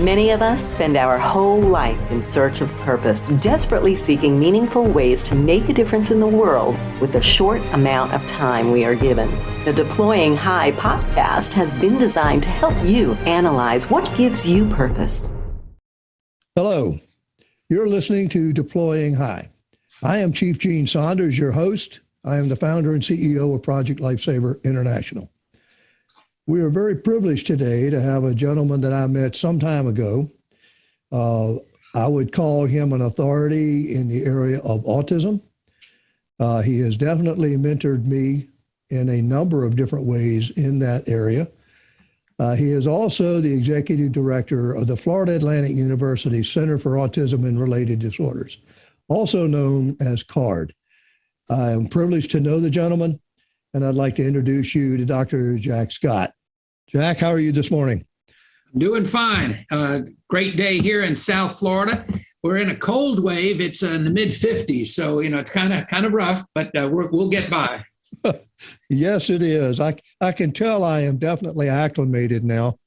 Many of us spend our whole life in search of purpose, desperately seeking meaningful ways to make a difference in the world with the short amount of time we are given. The Deploying High podcast has been designed to help you analyze what gives you purpose. Hello, you're listening to Deploying High. I am Chief Gene Saunders, your host. I am the founder and CEO of Project Lifesaver International. We are very privileged today to have a gentleman that I met some time ago. I would call him an authority in the area of autism. He has definitely mentored me in a number of different ways in that area. He is also the executive director of the Florida Atlantic University Center for Autism and Related Disorders, also known as CARD. I am privileged to know the gentleman, and I'd like to introduce you to Dr. Jack Scott. Jack, how are you this morning? Doing fine. Great day here in South Florida. We're in a cold wave. It's in the mid 50s, so it's kind of rough, but we'll get by. Yes, it is. I can tell I am definitely acclimated now.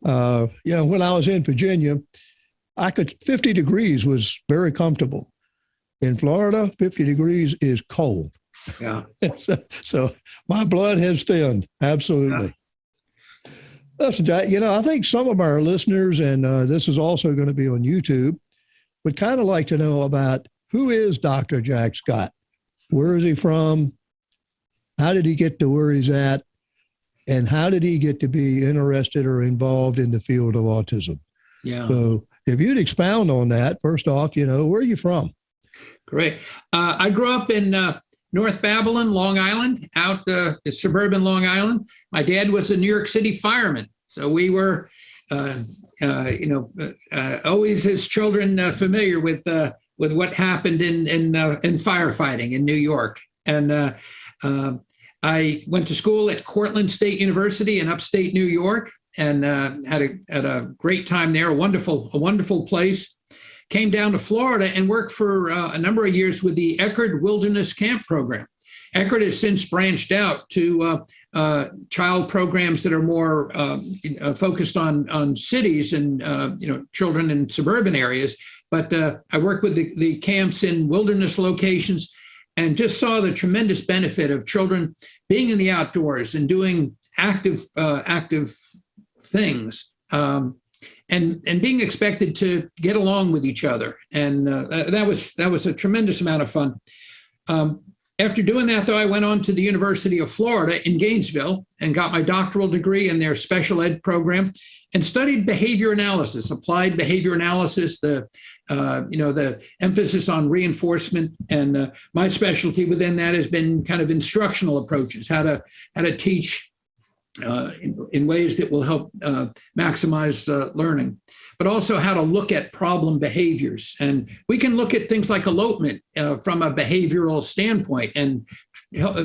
When I was in Virginia, 50 degrees was very comfortable. In Florida, 50 degrees is cold. Yeah. So my blood has thinned. Absolutely. Yeah. Listen, Jack, I think some of our listeners, and this is also going to be on YouTube, would kind of like to know about who is Dr. Jack Scott? Where is he from? How did he get to where he's at? And how did he get to be interested or involved in the field of autism? Yeah. So if you'd expound on that, first off, where are you from? Great. I grew up in North Babylon, Long Island, out suburban Long Island. My dad was a New York City fireman. So we were, always as children familiar with what happened in firefighting in New York. And I went to school at Cortland State University in upstate New York, and had a great time there. A wonderful place. Came down to Florida and worked for a number of years with the Eckerd Wilderness Camp Program. Eckerd has since branched out to child programs that are more focused on cities and children in suburban areas. But I worked with the camps in wilderness locations and just saw the tremendous benefit of children being in the outdoors and doing active things. And being expected to get along with each other. And that was a tremendous amount of fun. After doing that, though, I went on to the University of Florida in Gainesville and got my doctoral degree in their special ed program and studied behavior analysis, applied behavior analysis, the emphasis on reinforcement. And my specialty within that has been kind of instructional approaches, how to teach in ways that will help maximize learning, but also how to look at problem behaviors. And we can look at things like elopement from a behavioral standpoint and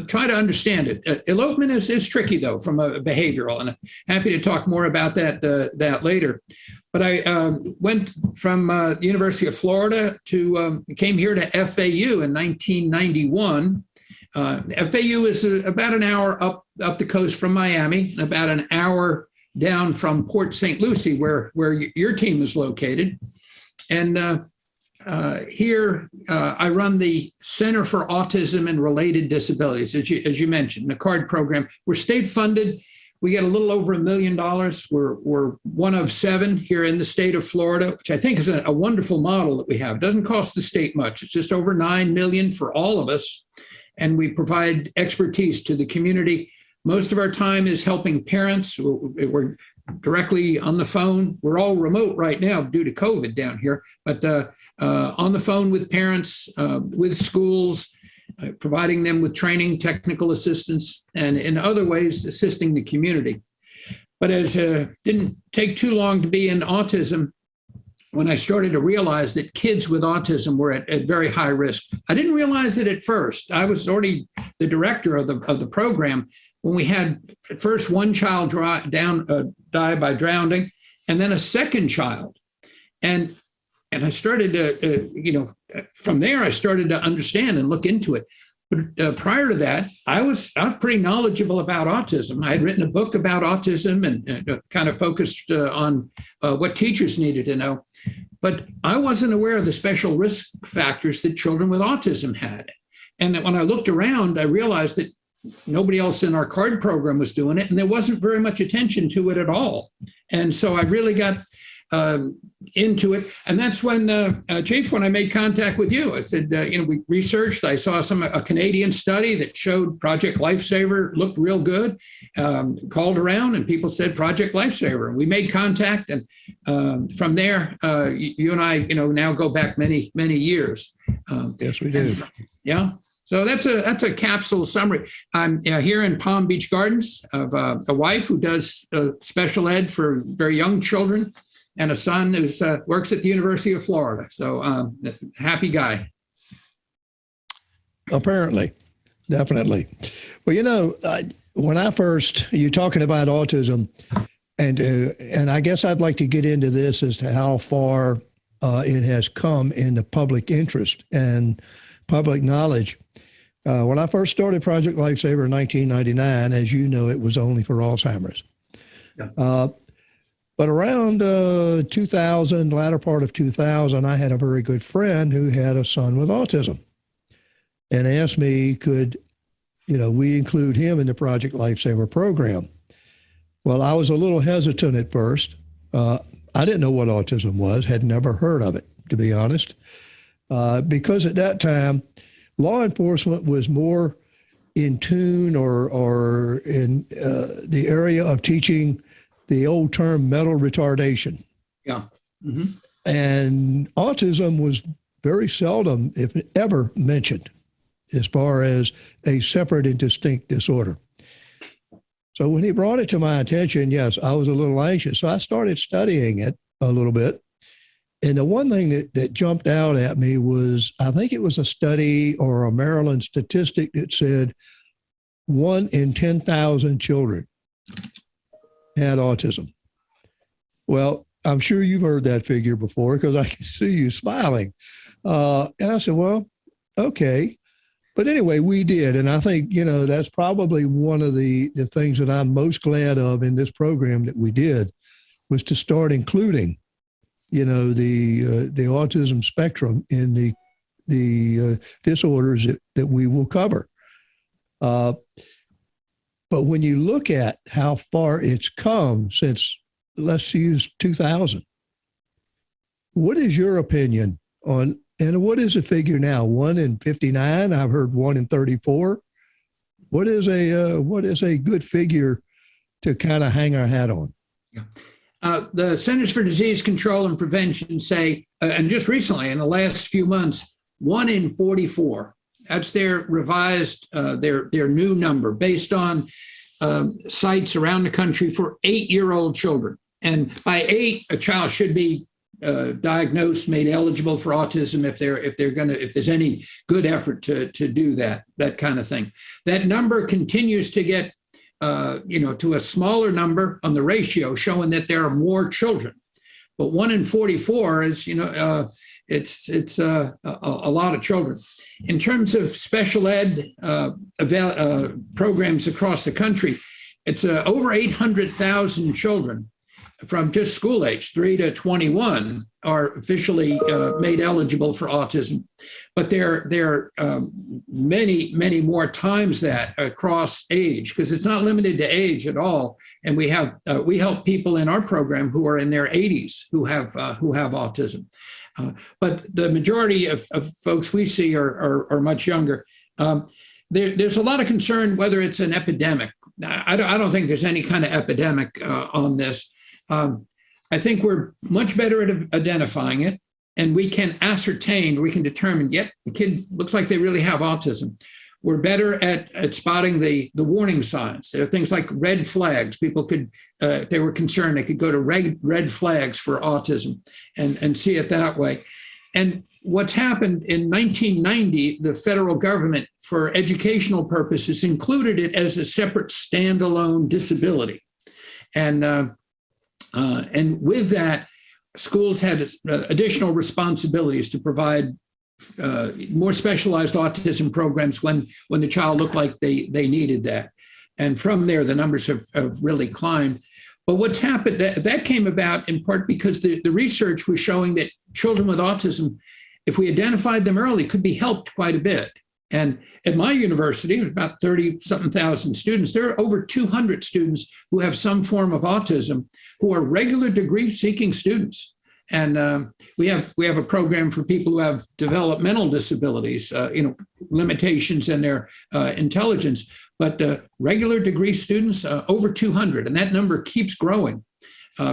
try to understand it. Elopement is tricky, though, from a behavioral, and I'm happy to talk more about that later. But I went from the University of Florida came here to FAU in 1991. FAU is about an hour up the coast from Miami, and about an hour down from Port St. Lucie, where your team is located. And here I run the Center for Autism and Related Disabilities, as you mentioned, the CARD program. We're state funded. We get a little over $1 million. We're one of 7 here in the state of Florida, which I think is a wonderful model that we have. It doesn't cost the state much. It's just over $9 million for all of us. And we provide expertise to the community. Most of our time is helping parents. We're directly on the phone. We're all remote right now due to COVID down here, but on the phone with parents, with schools, providing them with training, technical assistance, and in other ways, assisting the community. But as didn't take too long to be in autism, when I started to realize that kids with autism were at very high risk. I didn't realize it at first. I was already the director of the program when we had at first one child die by drowning, and then a second child. And I started to, from there, I started to understand and look into it. But prior to that, I was pretty knowledgeable about autism. I had written a book about autism and kind of focused on what teachers needed to know. But I wasn't aware of the special risk factors that children with autism had. And when I looked around, I realized that nobody else in our CARD program was doing it, and there wasn't very much attention to it at all. And so I really got into it. And that's when, Chief, when I made contact with you, I said, we researched, I saw a Canadian study that showed Project Lifesaver looked real good, called around and people said Project Lifesaver. We made contact, and from there, you and I, now go back many, many years. Yes, we do. Yeah. So that's a capsule summary. I'm here in Palm Beach Gardens. Of a wife who does special ed for very young children, and a son who works at the University of Florida. So happy guy. Apparently, definitely. Well, when I first, you're talking about autism, and I guess I'd like to get into this as to how far it has come in the public interest and public knowledge. When I first started Project Lifesaver in 1999, as you know, it was only for Alzheimer's. Yeah. But around 2000, latter part of 2000, I had a very good friend who had a son with autism, and asked me, could, we include him in the Project Lifesaver program? Well, I was a little hesitant at first. I didn't know what autism was, had never heard of it, to be honest, because at that time, law enforcement was more in tune or in the area of teaching the old term mental retardation. Yeah. Mm-hmm. And autism was very seldom, if ever, mentioned as far as a separate and distinct disorder. So when he brought it to my attention, yes, I was a little anxious. So I started studying it a little bit. And the one thing that jumped out at me was, I think it was a study or a Maryland statistic that said 1 in 10,000 children had autism. Well, I'm sure you've heard that figure before because I can see you smiling. And I said, well, okay. But anyway, we did. And I think, that's probably one of the things that I'm most glad of in this program that we did, was to start including, the autism spectrum in the disorders that we will cover. But when you look at how far it's come since, let's use 2000, what is your opinion on, and what is the figure now? 1 in 59? I've heard 1 in 34. What is a good figure to kind of hang our hat on? Yeah. The Centers for Disease Control and Prevention say, and just recently in the last few months, 1 in 44. That's their revised, their new number based on sites around the country for 8-year-old children. And by 8, a child should be diagnosed, made eligible for autism if there's any good effort to do that kind of thing. That number continues to get to a smaller number on the ratio, showing that there are more children. But 1 in 44 is it's a lot of children. In terms of special ed programs across the country, it's over 800,000 children from just school age 3 to 21 are officially made eligible for autism. But there are many, many more times that across age, because it's not limited to age at all. And we help people in our program who are in their 80s who have autism. But the majority of folks we see are much younger. There's a lot of concern whether it's an epidemic. I don't think there's any kind of epidemic on this. I think we're much better at identifying it, and we can determine, yep, the kid looks like they really have autism. We're better at spotting the warning signs. There are things like red flags. People could, if they were concerned, they could go to red flags for autism and see it that way. And what's happened in 1990, the federal government, for educational purposes, included it as a separate standalone disability. And with that, schools had additional responsibilities to provide more specialized autism programs when the child looked like they needed that. And from there, the numbers have really climbed. But what's happened, that came about in part because the research was showing that children with autism, if we identified them early, could be helped quite a bit. And at my university, about 30-something thousand students, there are over 200 students who have some form of autism who are regular degree-seeking students. And we have a program for people who have developmental disabilities, limitations in their intelligence, but regular degree students, over 200, and that number keeps growing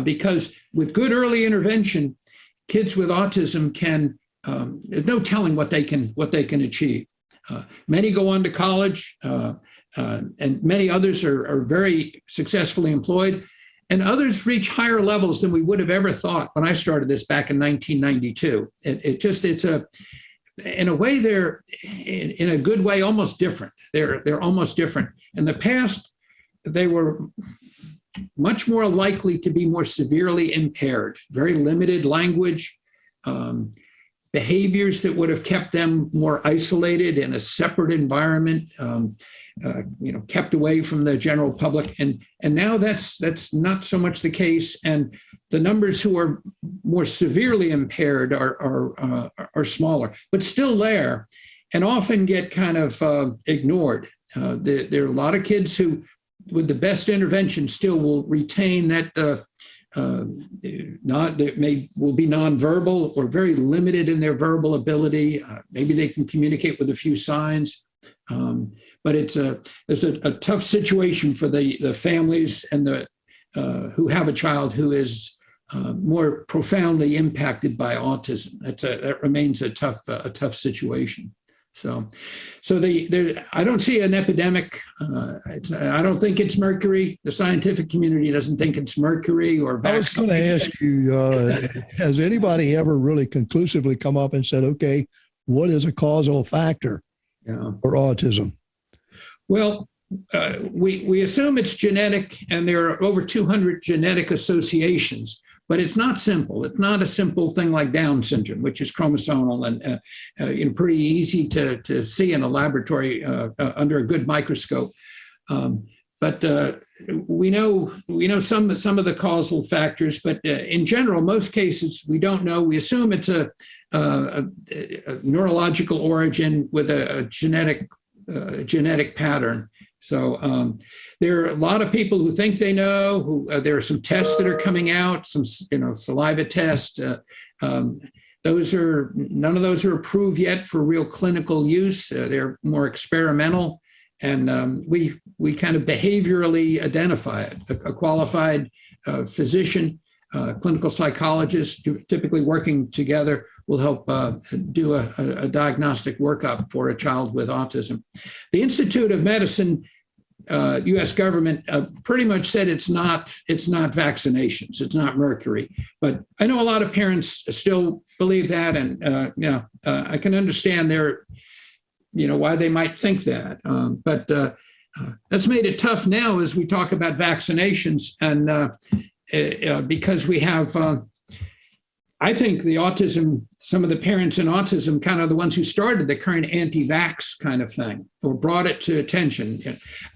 because with good early intervention, kids with autism can, there's no telling what they can achieve. Many go on to college, and many others are very successfully employed. And others reach higher levels than we would have ever thought when I started this back in 1992. In a way, they're in a good way almost different. They're almost different. In the past, they were much more likely to be more severely impaired, very limited language, behaviors that would have kept them more isolated in a separate environment. Kept away from the general public, and now that's not so much the case. And the numbers who are more severely impaired are smaller, but still there, and often get kind of ignored. There are a lot of kids who, with the best intervention, still will retain that. Will be nonverbal or very limited in their verbal ability. Maybe they can communicate with a few signs. But it's a tough situation for the families and the who have a child who is more profoundly impacted by autism. That remains a tough situation. So I don't see an epidemic. I don't think it's mercury. The scientific community doesn't think it's mercury or vaccine. I was going to ask you, has anybody ever really conclusively come up and said, okay, what is a causal factor for autism? Well, we assume it's genetic, and there are over 200 genetic associations, but it's not simple. It's not a simple thing like Down syndrome, which is chromosomal and pretty easy to see in a laboratory under a good microscope. But we know some of the causal factors, but in general, most cases we don't know. We assume it's a neurological origin with a genetic pattern. So there are a lot of people who think they know. There are some tests that are coming out, some saliva tests. None of those are approved yet for real clinical use. They're more experimental, and we kind of behaviorally identify it. A qualified physician, clinical psychologist, typically working together, will help do a diagnostic workup for a child with autism. The Institute of Medicine, U.S. government, pretty much said it's not vaccinations, it's not mercury. But I know a lot of parents still believe that, and I can understand why they might think that. But that's made it tough now as we talk about vaccinations, and because we have. I think some of the parents in autism, kind of the ones who started the current anti-vax kind of thing, or brought it to attention.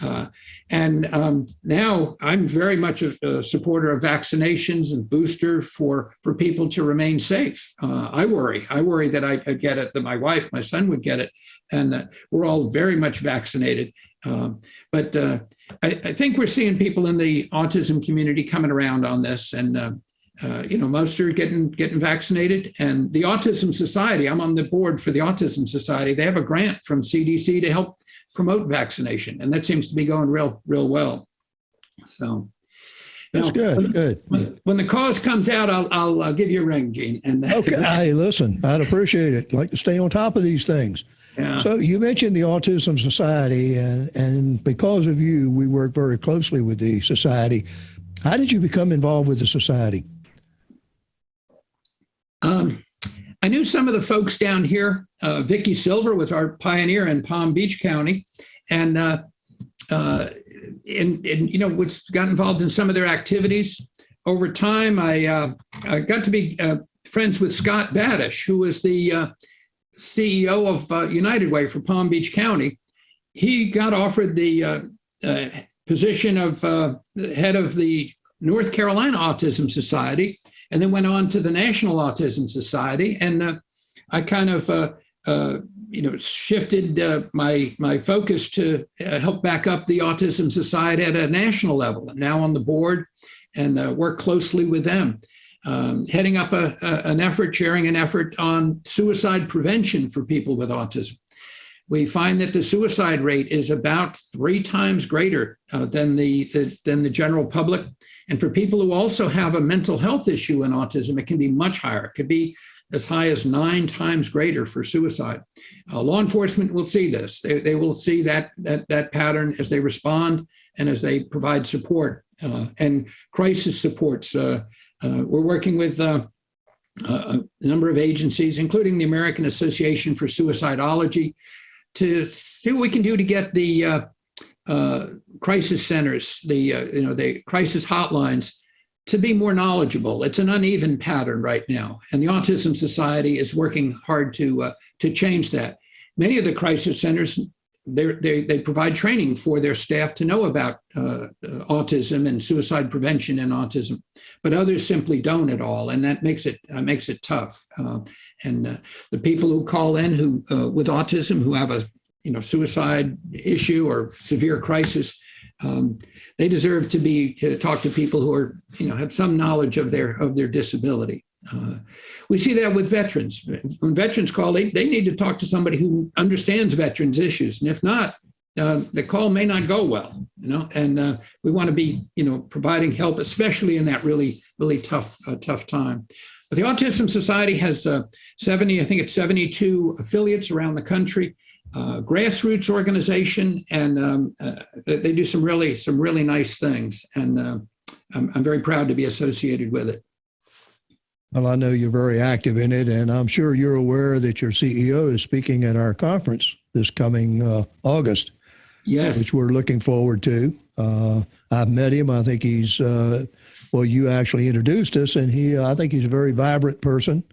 Now I'm very much a supporter of vaccinations and booster for people to remain safe. I worry that I'd get it, that my wife, my son would get it, and we're all very much vaccinated. But I think we're seeing people in the autism community coming around on this, and most are getting vaccinated. And the Autism Society, I'm on the board for the Autism Society. They have a grant from CDC to help promote vaccination, and that seems to be going real well. So that's good. When the cause comes out, I'll give you a ring, Gene. And okay, hey, listen, I'd appreciate it. I'd like to stay on top of these things. Yeah. So you mentioned the Autism Society, and because of you, we work very closely with the society. How did you become involved with the society? I knew some of the folks down here. Vicki Silver was our pioneer in Palm Beach County, and got involved in some of their activities. Over time, I got to be friends with Scott Badish, who was the CEO of United Way for Palm Beach County. He got offered the position of head of the North Carolina Autism Society, and then went on to the National Autism Society. And I kind of shifted my focus to help back up the Autism Society at a national level. And now on the board, and work closely with them, heading up an effort, sharing an effort on suicide prevention for people with autism. We find that the suicide rate is about 3 times greater than the general public. And for people who also have a mental health issue in autism, it can be much higher. It could be as high as 9 times greater for suicide. Law enforcement will see this. They will see that pattern as they respond and as they provide support and crisis supports. We're working with a number of agencies, including the American Association for Suicidology, to see what we can do to get the crisis centers, the crisis hotlines, to be more knowledgeable. It's an uneven pattern right now, and the Autism Society is working hard to change that. Many of the crisis centers, they provide training for their staff to know about autism and suicide prevention in autism, but others simply don't at all, and that makes it tough. And the people who call in who with autism, who have a suicide issue or severe crisis, they deserve to talk to people who are have some knowledge of their disability. We see that with veterans. When veterans call, they need to talk to somebody who understands veterans' issues, and if not, the call may not go well. And we want to be providing help, especially in that really tough time. But the Autism Society has 72 affiliates around the country. Grassroots organization, and they do some really nice things, and I'm very proud to be associated with it. Well, I know you're very active in it, and I'm sure you're aware that your CEO is speaking at our conference this coming August. Yes, which we're looking forward to. I've met him. I think he's you actually introduced us, and I think he's a very vibrant person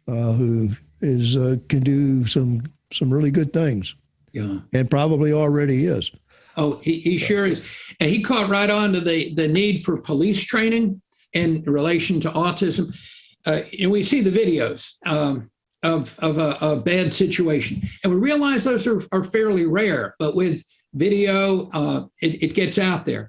who can do some really good things. Yeah, and probably already is. Oh, he sure is. And he caught right on to the need for police training in relation to autism. And we see the videos of a bad situation, and we realize those are fairly rare. But with video, it gets out there.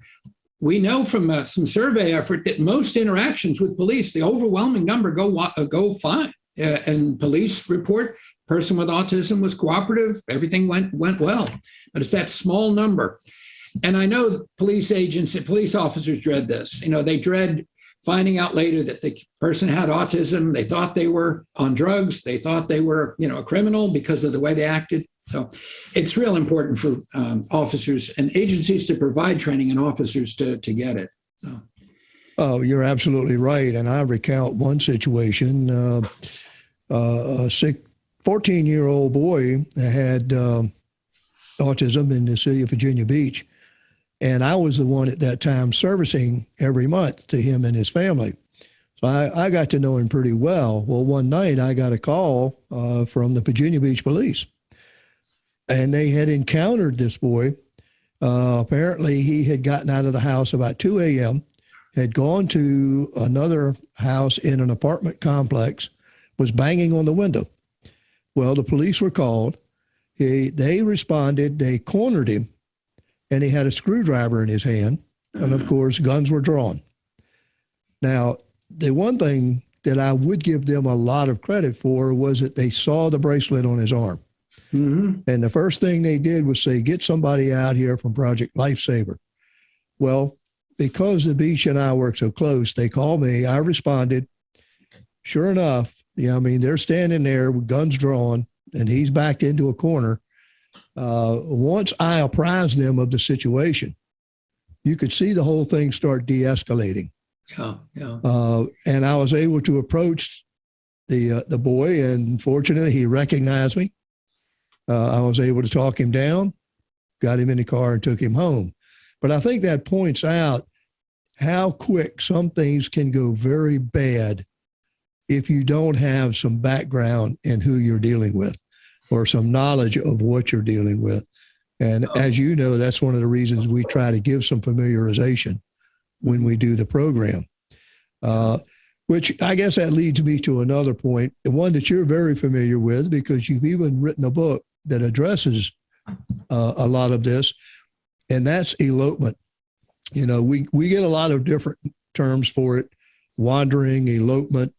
We know from some survey effort that most interactions with police, the overwhelming number go fine. And police report, person with autism was cooperative, everything went well. But it's that small number. And I know police agents and police officers dread this. They dread finding out later that the person had autism. They thought they were on drugs. They thought they were, a criminal because of the way they acted. So it's real important for officers and agencies to provide training and officers to get it. So. Oh, you're absolutely right. And I recount one situation. A 14-year-old boy had autism in the city of Virginia Beach. And I was the one at that time servicing every month to him and his family. So I got to know him pretty well. Well, one night I got a call from the Virginia Beach police. And they had encountered this boy. Apparently, he had gotten out of the house about 2 a.m., had gone to another house in an apartment complex, was banging on the window. Well, the police were called. They responded. They cornered him, and he had a screwdriver in his hand. And, of course, guns were drawn. Now, the one thing that I would give them a lot of credit for was that they saw the bracelet on his arm. Mm-hmm. And the first thing they did was say, get somebody out here from Project Lifesaver. Well, because the beach and I work so close, they called me. I responded. Sure enough, they're standing there with guns drawn, and he's backed into a corner. Once I apprised them of the situation, you could see the whole thing start de-escalating. Yeah. And I was able to approach the boy, and fortunately, he recognized me. I was able to talk him down, got him in the car, and took him home. But I think that points out how quick some things can go very bad if you don't have some background in who you're dealing with. or some knowledge of what you're dealing with. And as you know, that's one of the reasons we try to give some familiarization when we do the program. Which I guess that leads me to another point, the one that you're very familiar with, because you've even written a book that addresses a lot of this, and that's elopement. You know, we get a lot of different terms for it: wandering, elopement.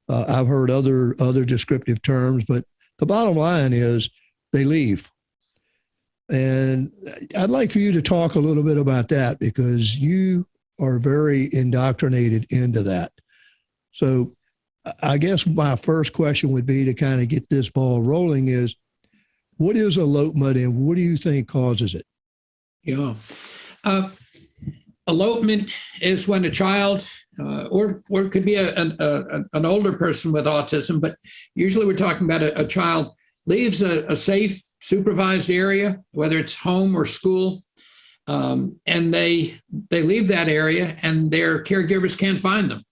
I've heard other descriptive terms, but the bottom line is they leave. And I'd like for you to talk a little bit about that, because you are very indoctrinated into that. So I guess my first question would be, to kind of get this ball rolling, is what is elopement and what do you think causes it? Yeah. Elopement is when a child, or it could be an older person with autism, but usually we're talking about a child leaves a safe, supervised area, whether it's home or school, and they leave that area and their caregivers can't find them.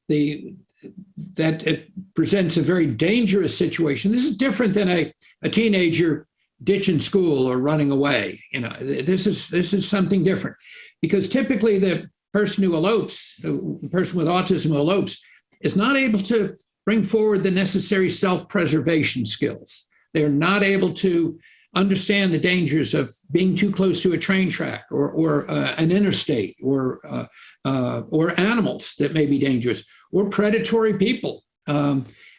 That it presents a very dangerous situation. This is different than a teenager ditching school or running away. You know, this is something different, because typically the person who elopes, the person with autism who elopes, is not able to bring forward the necessary self-preservation skills. They're not able to understand the dangers of being too close to a train track or an interstate, or animals that may be dangerous, or predatory people,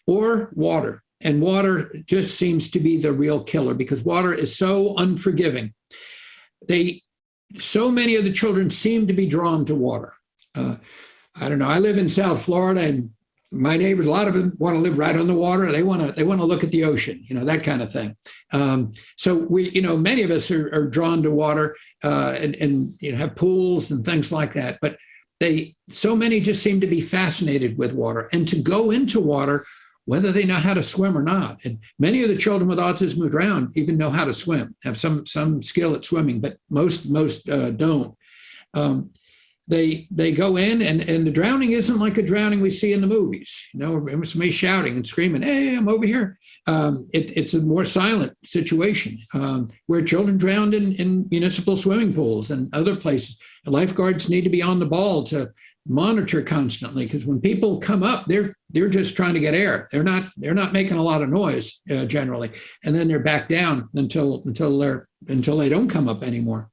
or water. And water just seems to be the real killer, because water is so unforgiving. So many of the children seem to be drawn to water. I don't know. I live in South Florida, and my neighbors, a lot of them want to live right on the water. They want to look at the ocean, you know, that kind of thing. So many of us are drawn to water, and have pools and things like that. But so many just seem to be fascinated with water, and to go into water, whether they know how to swim or not. And many of the children with autism who drown even know how to swim, have some skill at swimming, but most don't. They go in, and the drowning isn't like a drowning we see in the movies. You know, somebody shouting and screaming, "Hey, I'm over here." It's a more silent situation, where children drowned in municipal swimming pools and other places. The lifeguards need to be on the ball to monitor constantly, because when people come up, they're just trying to get air. They're not making a lot of noise generally, and then they're back down until they don't come up anymore.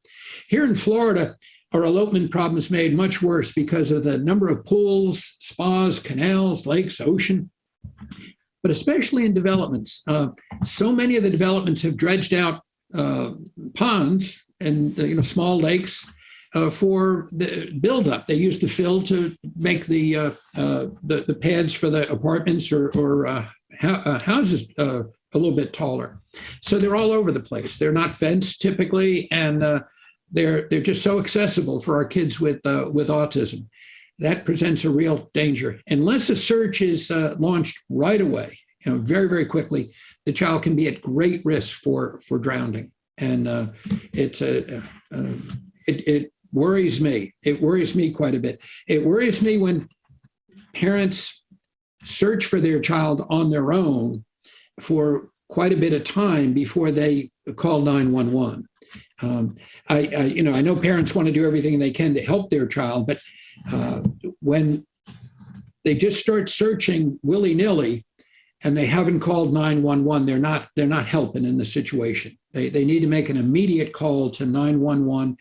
Here in Florida, our elopement problem is made much worse because of the number of pools, spas, canals, lakes, ocean, but especially in developments. So many of the developments have dredged out ponds and small lakes for the buildup. They use the fill to make the pads for the apartments or houses a little bit taller. So they're all over the place. They're not fenced typically, and they're just so accessible for our kids with autism. That presents a real danger. Unless a search is launched right away, very, very quickly, the child can be at great risk for drowning. And it worries me. It worries me quite a bit. It worries me when parents search for their child on their own for quite a bit of time before they call 911. I know parents want to do everything they can to help their child, but when they just start searching willy-nilly and they haven't called 911, they're not helping in the situation. They need to make an immediate call to 911,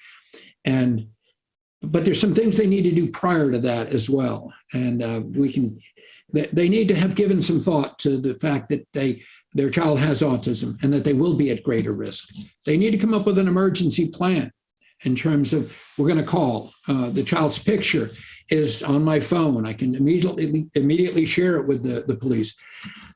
but there's some things they need to do prior to that as well. And they need to have given some thought to the fact that their child has autism and that they will be at greater risk. They need to come up with an emergency plan in terms of, we're going to call. The child's picture is on my phone. I can immediately share it with the police.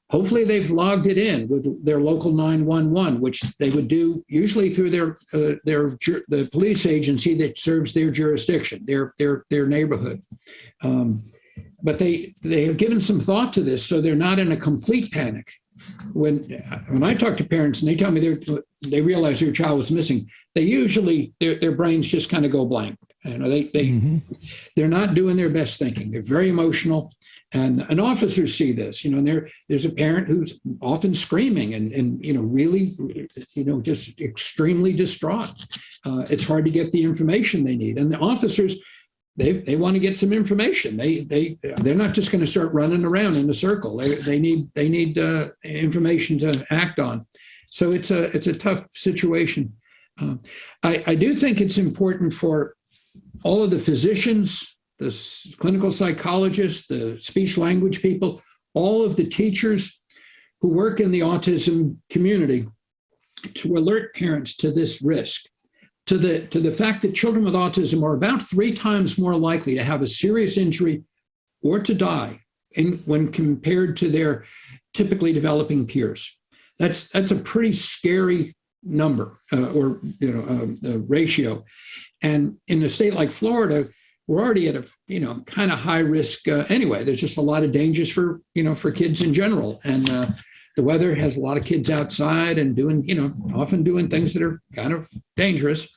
Hopefully they've logged it in with their local 911, which they would do usually through the police agency that serves their jurisdiction, their neighborhood. But they have given some thought to this, so they're not in a complete panic. When I talk to parents and they tell me they realize their child was missing, they usually, their brains just kind of go blank. You know, they're not doing their best thinking. They're very emotional, and officers see this. You know, and there's a parent who's often screaming and you know, really, you know, just extremely distraught. It's hard to get the information they need, and the officers, they want to get some information. They're not just going to start running around in a circle. They need information to act on. So it's a tough situation. I do think it's important for all of the physicians, the clinical psychologists, the speech language people, all of the teachers who work in the autism community to alert parents to this risk, to the fact that children with autism are about 3 times more likely to have a serious injury or to die when compared to their typically developing peers. That's a pretty scary number or ratio. And in a state like Florida, we're already at a kind of high risk anyway. There's just a lot of dangers for kids in general, and the weather has a lot of kids outside and often doing things that are kind of dangerous.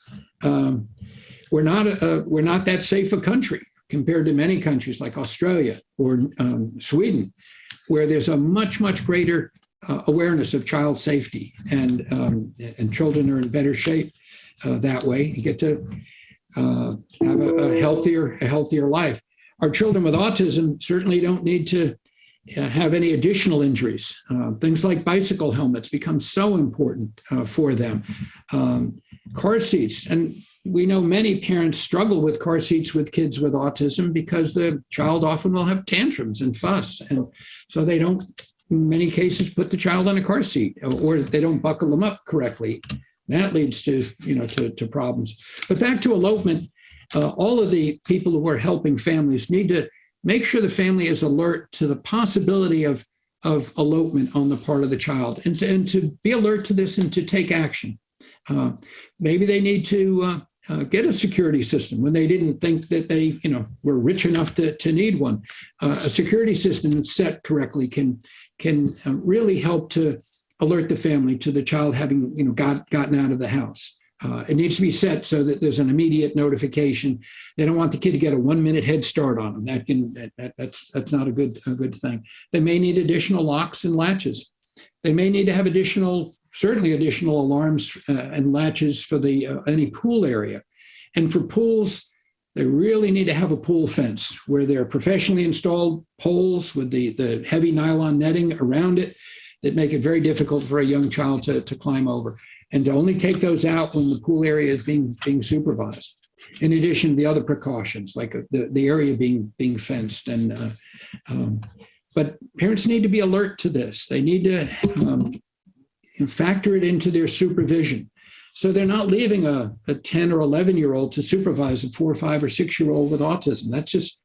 We're not that safe a country compared to many countries like Australia or Sweden, where there's a much greater awareness of child safety, and children are in better shape that way. You get to have a healthier life. Our children with autism certainly don't need to have any additional injuries. Things like bicycle helmets become so important for them. Car seats, and we know many parents struggle with car seats with kids with autism because the child often will have tantrums and fuss, and so they don't, in many cases, put the child on a car seat, or they don't buckle them up correctly. That leads to problems. But back to elopement, all of the people who are helping families need to make sure the family is alert to the possibility of elopement on the part of the child, and to be alert to this and to take action. Maybe they need to get a security system when they didn't think that they were rich enough to need one. A security system set correctly can really help to alert the family to the child having gotten out of the house. It needs to be set so that there's an immediate notification. They don't want the kid to get a 1-minute head start on them. That's not a good thing. They may need additional locks and latches. They may need to have certainly additional alarms and latches for any pool area. And for pools, they really need to have a pool fence where there are professionally installed poles with the heavy nylon netting around it that make it very difficult for a young child to climb over, and to only take those out when the pool area is being supervised. In addition to the other precautions, like the area being fenced. But parents need to be alert to this. They need to factor it into their supervision. So they're not leaving a 10 or 11-year-old to supervise a 4 or 5 or 6-year-old with autism.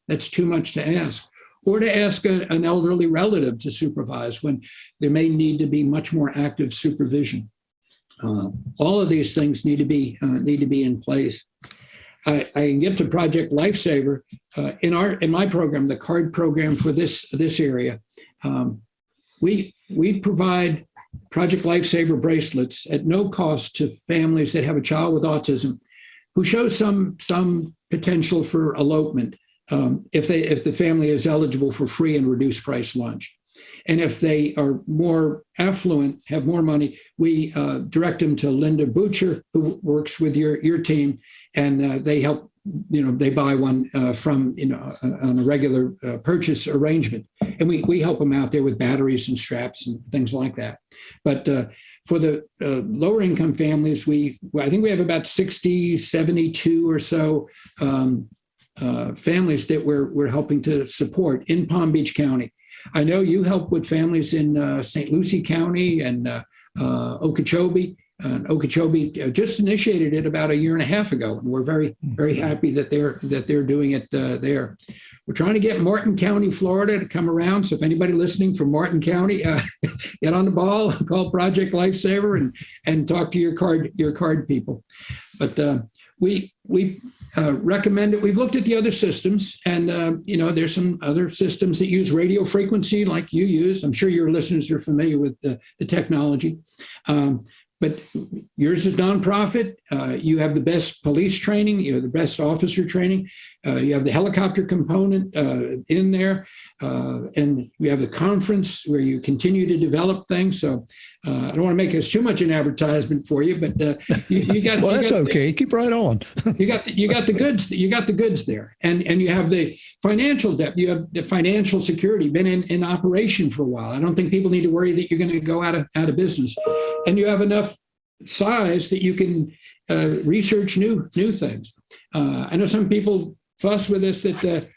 That's too much to ask. Or to ask an elderly relative to supervise when there may need to be much more active supervision. All of these things need to be in place. I can get to Project Lifesaver. In my program, the CARD program for this area, we provide Project Lifesaver bracelets at no cost to families that have a child with autism who show some potential for elopement, if the family is eligible for free and reduced price lunch. And if they are more affluent, have more money, we direct them to Linda Butcher, who works with your team, and they help. They buy one from on a regular purchase arrangement, and we help them out there with batteries and straps and things like that. But for the lower income families, I think we have about 60, 72 or so families that we're helping to support in Palm Beach County. I know you help with families in St. Lucie County and Okeechobee. Okeechobee just initiated it about 1.5 years ago, and we're very, very happy that they're doing it there. We're trying to get Martin County, Florida, to come around. So if anybody listening from Martin County, get on the ball, call Project Lifesaver, and talk to your card people. But we recommend it. We've looked at the other systems, and there's some other systems that use radio frequency like you use. I'm sure your listeners are familiar with the technology. But yours is nonprofit. You have the best police training. You have the best officer training. You have the helicopter component in there. And we have the conference where you continue to develop things. So I don't want to make this too much an advertisement for you, but you got. Well, that's okay. Keep right on. you got the goods. You got the goods there, and you have the financial depth. You have the financial security. Been in operation for a while. I don't think people need to worry that you're going to go out of business, and you have enough size that you can research new things. I know some people fuss with this that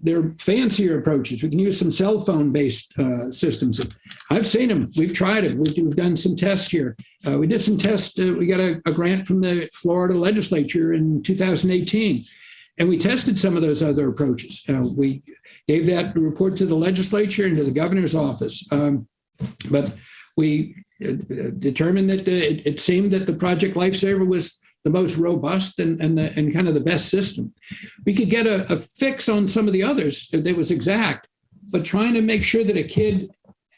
they're fancier approaches. We can use some cell phone based systems. I've seen them. We've tried it. We've done some tests here. We did some tests. We got a grant from the Florida legislature in 2018, and we tested some of those other approaches. We gave that report to the legislature and to the governor's office, but we determined that it seemed that the Project Lifesaver was the most robust and kind of the best system. We could get a fix on some of the others that was exact, but trying to make sure that a kid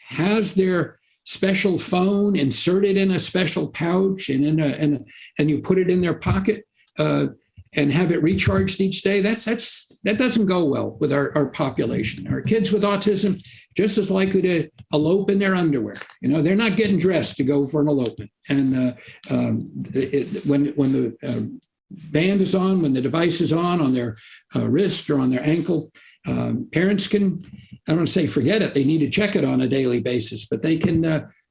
has their special phone inserted in a special pouch and you put it in their pocket and have it recharged each day, that doesn't go well with our population. Our kids with autism just as likely to elope in their underwear. They're not getting dressed to go for an elopement. And when the band is on, when the device is on their wrist or on their ankle, parents can, I don't want to say forget it. They need to check it on a daily basis, but they can.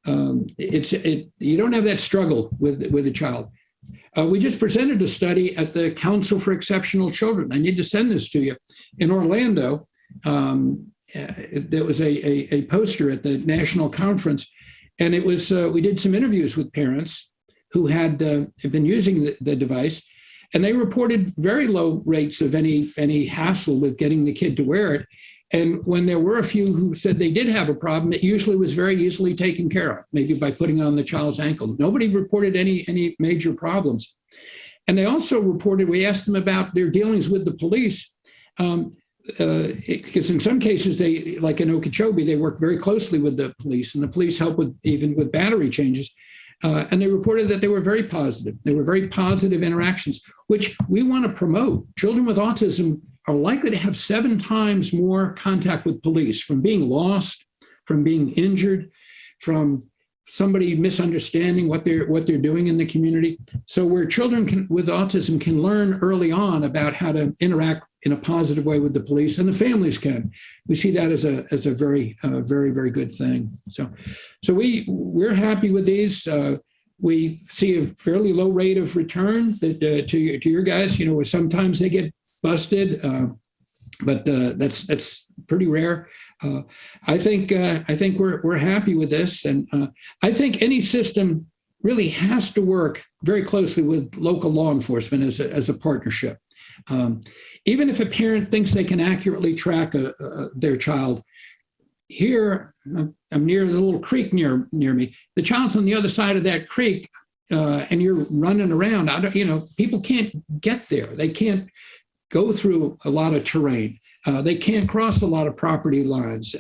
You don't have that struggle with a child. We just presented a study at the Council for Exceptional Children. I need to send this to you. In Orlando, there was a poster at the national conference, and it was we did some interviews with parents who had been using the device, and they reported very low rates of any hassle with getting the kid to wear it. And when there were a few who said they did have a problem, it usually was very easily taken care of, maybe by putting it on the child's ankle. Nobody reported any major problems. And they also reported, we asked them about their dealings with the police, because in some cases, they, like in Okeechobee, they work very closely with the police, and the police help even with battery changes. And they reported that they were very positive. They were very positive interactions, which we want to promote. Children with autism are likely to have 7 times more contact with police, from being lost, from being injured, from somebody misunderstanding what they're doing in the community. So where children with autism can learn early on about how to interact in a positive way with the police, and the families can. We see that as a very, very, very good thing. So we're happy with these. We see a fairly low rate of return that to your guys. Where sometimes they get busted, but that's pretty rare. I think we're happy with this, and I think any system really has to work very closely with local law enforcement as a partnership. Even if a parent thinks they can accurately track their child, here I'm near the little creek near me. The child's on the other side of that creek, and you're running around. People can't get there. They can't go through a lot of terrain. They can't cross a lot of property lines.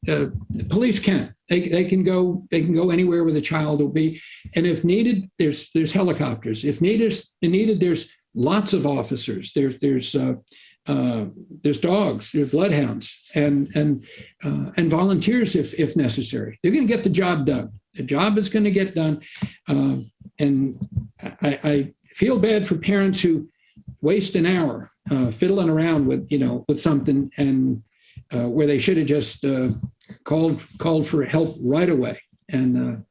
The police can. They can go anywhere where the child will be. And if needed, there's helicopters. If needed, there's lots of officers. There's dogs, there's bloodhounds, and volunteers if necessary. They're going to get the job done. The job is going to get done. And I feel bad for parents who waste an hour fiddling around with something, and where they should have just called for help right away. And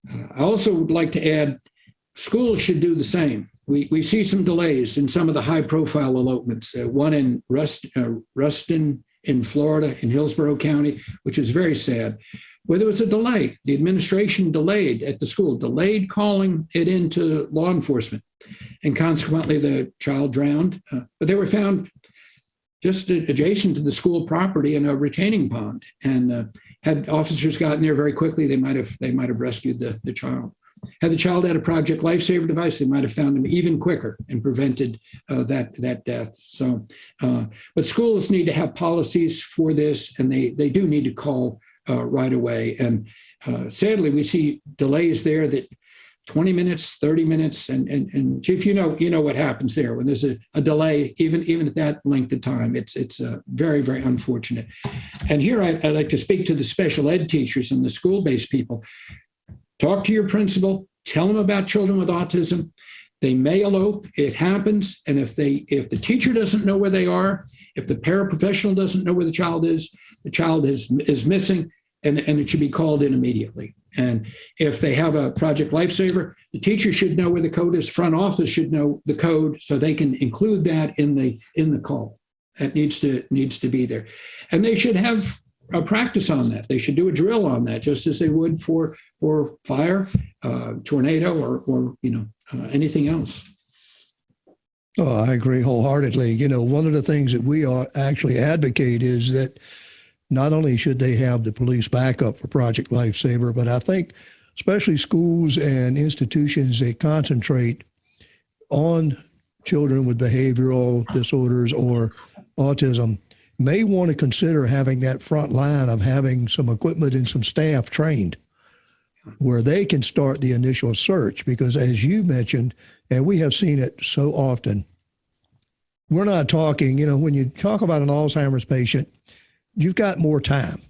I also would like to add, schools should do the same. We see some delays in some of the high-profile elopements. One in Ruston in Florida, in Hillsborough County, which is very sad, where there was a delay. The administration delayed at the school, delayed calling it into law enforcement, and consequently the child drowned. But they were found just adjacent to the school property in a retaining pond, and had officers gotten there very quickly, they might have rescued the child. Had the child had a Project Lifesaver device, they might have found him even quicker and prevented that death. So, but schools need to have policies for this, and they do need to call right away. And sadly, we see delays there that 20 minutes, 30 minutes. And Chief, you know what happens there when there's a delay, even at that length of time. It's very, very unfortunate. And here I'd like to speak to the special ed teachers and the school-based people. Talk to your principal, tell them about children with autism. They may elope, it happens. And if the teacher doesn't know where they are, if the paraprofessional doesn't know where the child is missing, and it should be called in immediately. And if they have a Project Lifesaver, the teacher should know where the code is. Front office should know the code so they can include that in the call. That needs to be there. And they should have a practice on that. They should do a drill on that, just as they would for fire, tornado, or anything else. Oh, I agree wholeheartedly. One of the things that we actually advocate is that not only should they have the police backup for Project Lifesaver, but I think especially schools and institutions that concentrate on children with behavioral disorders or autism may want to consider having that front line of having some equipment and some staff trained where they can start the initial search. Because as you mentioned, and we have seen it so often, we're not talking, when you talk about an Alzheimer's patient, you've got more time.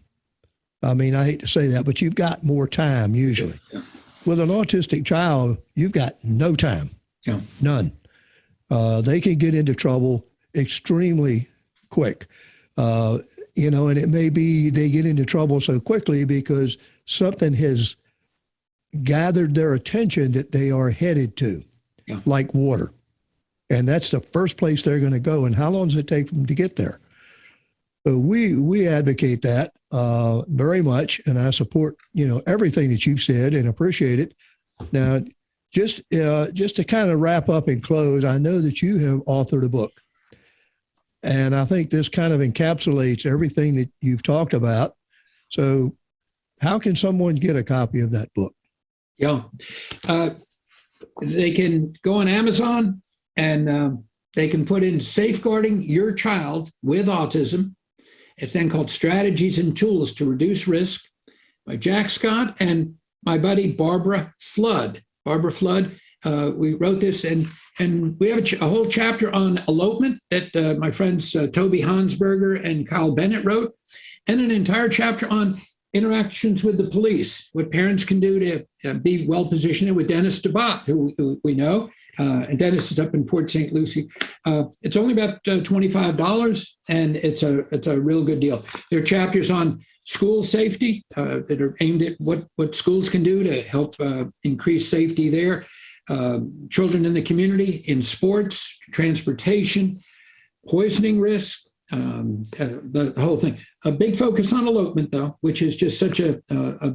I mean, I hate to say that, but you've got more time usually. Yeah. With an autistic child, you've got no time, none. They can get into trouble extremely quick, and it may be they get into trouble so quickly because something has gathered their attention that they are headed to, like water. And that's the first place they're going to go. And how long does it take for them to get there? So we advocate that very much, and I support everything that you've said and appreciate it. Now, just to kind of wrap up and close, I know that you have authored a book, and I think this kind of encapsulates everything that you've talked about. So, how can someone get a copy of that book? Yeah, they can go on Amazon and they can put in "Safeguarding Your Child with Autism." It's then called Strategies and Tools to Reduce Risk by Jack Scott and my buddy Barbara Flood. Barbara Flood, we wrote this, and we have a whole chapter on elopement that my friends Toby Hansberger and Kyle Bennett wrote, and an entire chapter on interactions with the police, what parents can do to be well positioned with Dennis DeBott, who we know. And Dennis is up in Port St. Lucie. It's only about $25, and it's a real good deal. There are chapters on school safety that are aimed at what schools can do to help increase safety there. Children in the community, in sports, transportation, poisoning risk, the whole thing. A big focus on elopement, though, which is just such a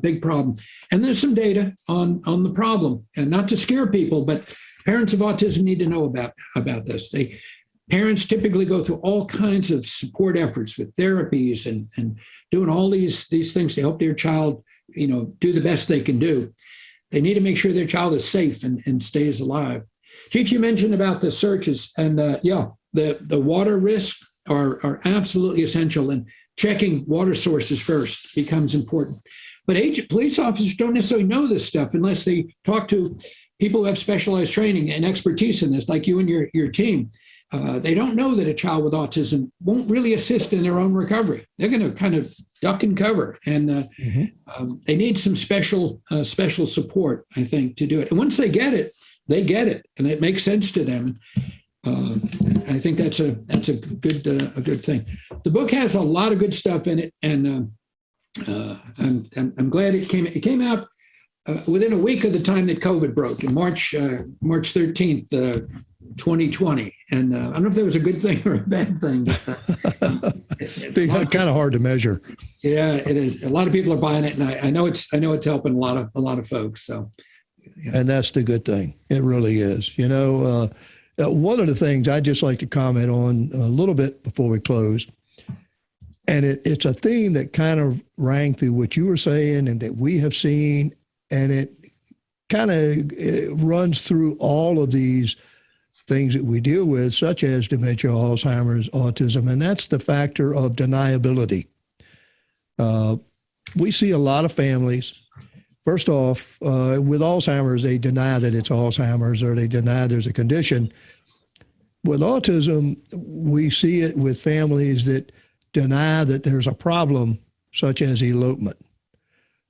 big problem. And there's some data on the problem, and not to scare people, but parents of autism need to know about this. Parents typically go through all kinds of support efforts with therapies and doing all these things to help their child, do the best they can do. They need to make sure their child is safe and stays alive. Chief, you mentioned about the searches, and the water risks are absolutely essential, and checking water sources first becomes important. But police officers don't necessarily know this stuff unless they talk to people who have specialized training and expertise in this, like you and your team. They don't know that a child with autism won't really assist in their own recovery. They're going to kind of duck and cover, and they need some special support, I think, to do it. And once they get it, and it makes sense to them. I think that's a good thing. The book has a lot of good stuff in it, and I'm glad it came out within a week of the time that COVID broke, in March 13th, 2020. And I don't know if that was a good thing or a bad thing. It's kind of hard to measure. Yeah, it is. A lot of people are buying it, and I know it's helping a lot of folks. So, yeah. And that's the good thing. It really is. One of the things I'd just like to comment on a little bit before we close, and it's a theme that kind of rang through what you were saying and that we have seen, and it kind of runs through all of these things that we deal with, such as dementia, Alzheimer's, autism, and that's the factor of deniability. We see a lot of families First off, with Alzheimer's, they deny that it's Alzheimer's or they deny there's a condition. With autism, we see it with families that deny that there's a problem, such as elopement,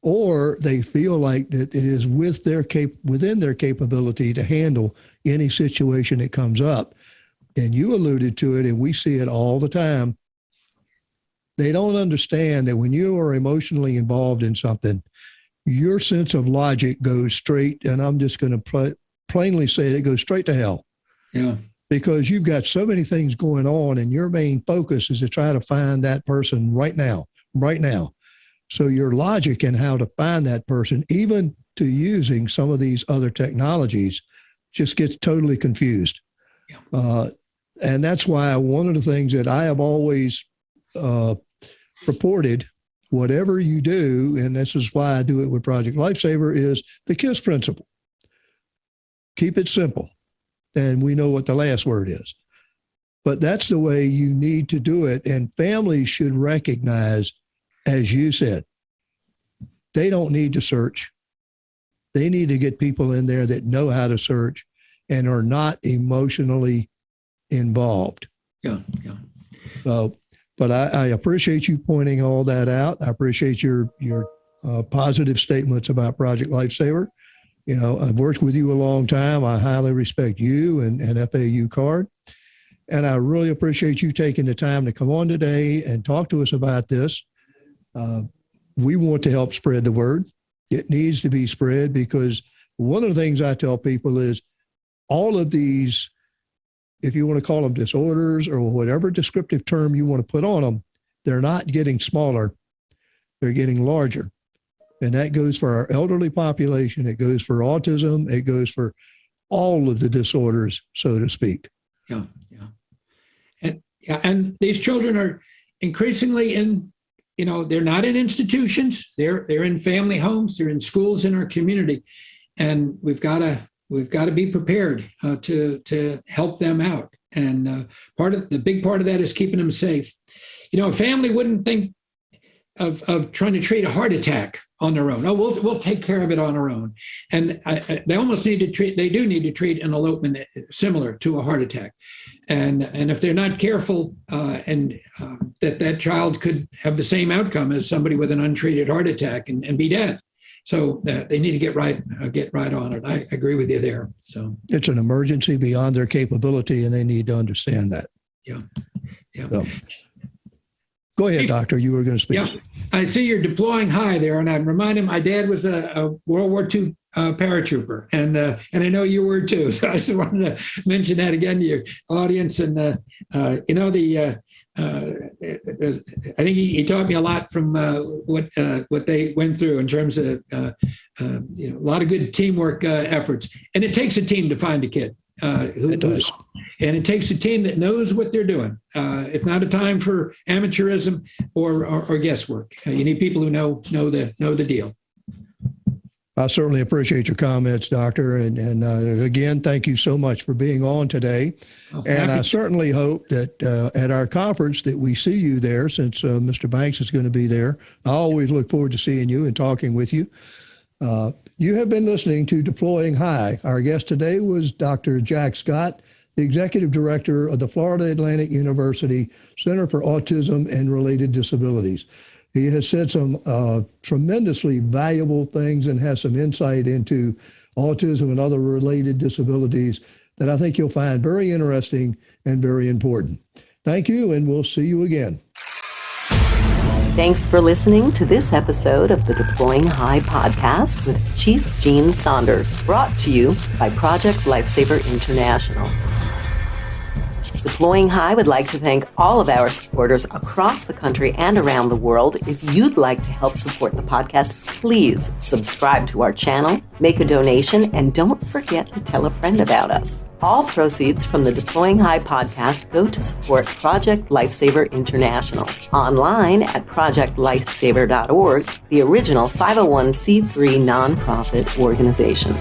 or they feel like that it is within their capability to handle any situation that comes up. And you alluded to it, and we see it all the time. They don't understand that when you are emotionally involved in something, your sense of logic goes straight, and I'm just going to plainly say it goes straight to hell. Yeah. Because you've got so many things going on, and your main focus is to try to find that person right now. So your logic and how to find that person, even to using some of these other technologies, just gets totally confused. Yeah. And that's why one of the things that I have always reported, whatever you do, and this is why I do it with Project Lifesaver, is the KISS principle. Keep it simple. And we know what the last word is. But that's the way you need to do it. And families should recognize, as you said, they don't need to search. They need to get people in there that know how to search and are not emotionally involved. Yeah. So, but I appreciate you pointing all that out. I appreciate your positive statements about Project Lifesaver. You know, I've worked with you a long time. I highly respect you and FAU CARD. And I really appreciate you taking the time to come on today and talk to us about this. We want to help spread the word. It needs to be spread, because one of the things I tell people is all of these, if you want to call them disorders or whatever descriptive term you want to put on them, they're not getting smaller. They're getting larger. And that goes for our elderly population. It goes for autism. It goes for all of the disorders, so to speak. Yeah. And these children are increasingly in, they're not in institutions. They're in family homes. They're in schools in our community, and we've got to be prepared to help them out. And the big part of that is keeping them safe. A family wouldn't think of trying to treat a heart attack on their own. Oh, we'll take care of it on our own. And they do need to treat an elopement similar to a heart attack. And if they're not careful, that child could have the same outcome as somebody with an untreated heart attack and be dead. So they need to get right on it. I agree with you there. So it's an emergency beyond their capability, and they need to understand that. Yeah. So, go ahead, Doctor. You were going to speak. Yeah, I see you're deploying high there, and I'm reminded my dad was a World War II paratrooper, and I know you were too. So I just wanted to mention that again to your audience. And I think he taught me a lot from what they went through in terms of a lot of good teamwork efforts. And it takes a team to find a kid. It does. And it takes a team that knows what they're doing. It's not a time for amateurism or guesswork. You need people who know the deal. I certainly appreciate your comments, Doctor. And again, thank you so much for being on today. And I certainly hope that at our conference that we see you there, since Mr. Banks is going to be there. I always look forward to seeing you and talking with you. You have been listening to Deploying High. Our guest today was Dr. Jack Scott, the Executive Director of the Florida Atlantic University Center for Autism and Related Disabilities. He has said some tremendously valuable things and has some insight into autism and other related disabilities that I think you'll find very interesting and very important. Thank you, and we'll see you again. Thanks for listening to this episode of the Deploying High podcast with Chief Gene Saunders, brought to you by Project Lifesaver International. Deploying High would like to thank all of our supporters across the country and around the world. If you'd like to help support the podcast, please subscribe to our channel, make a donation, and don't forget to tell a friend about us. All proceeds from the Deploying High podcast go to support Project Lifesaver International, online at projectlifesaver.org, the original 501c3 nonprofit organization.